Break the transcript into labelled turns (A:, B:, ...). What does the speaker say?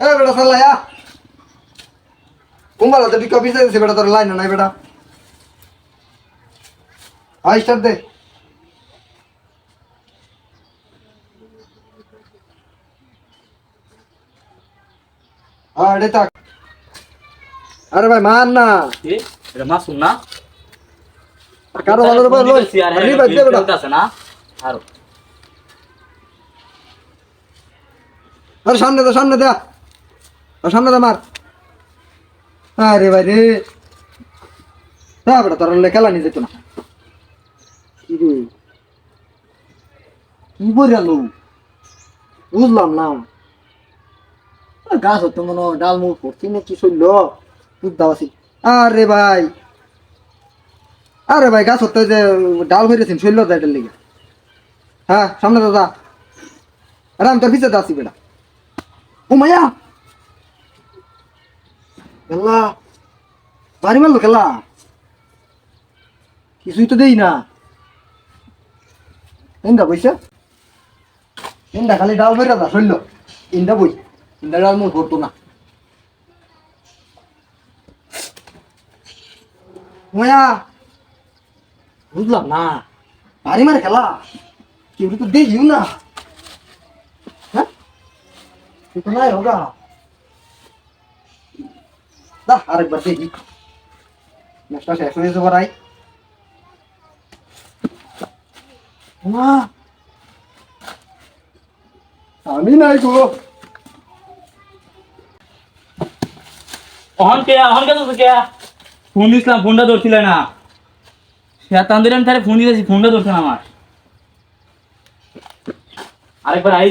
A: এ বেটা সাল্লায়া কুম্বালা তো বিকা পিছে দিছে বেটা তোর লাইন নাই বেটা আই স্টার্ট দে আরে তাক আরে ভাই মান না
B: কি এটা মাসুম না
A: কারো ভালো রে ভাই লই আরে ভাই দে বেটা
B: আছে না আর
A: আরে সামনে দে সামনে দে মার আরে ভাই রে তা বেটা তোর খেলা নিয়ে যেত না কি রে কি বইরালো বুঝলাম না গাছ হতো মনে ডাল মুখ পড়ছি না কি শৈল বুঝতে পারছি আরে ভাই গাছ হতো যে ডাল হইতেছেন শৈল যাইটার লেগে হ্যাঁ সামনে দাদা আরে আমি তোর পিছিয়ে আসি বেটা ও মায়া খেলা বাড়ি মারলো খেলা কিছুই তো দেই না ইন্দা বইসা ইন্দা খালি ডাল বইরা যা শৈল ইন্দা বই ইন্দা ডাল মুখ পড়তো না মায়া বুঝলাম না বাড়ি মারে খেলা কেউ তো দেখিও না হ্যাঁ তুই তো নাই হোগা দা আরেকবার দেখি ম্যাচটা শেষ হয়ে যাবো রাই আমি নাই গো
B: অহন কে তো কে ফোন দিছিলাম ফোনটা ধরছিল না সে তান্দিরাম তারে ফোন দিয়েছি ফোনটা ধরছে না আমার আরেকবার আই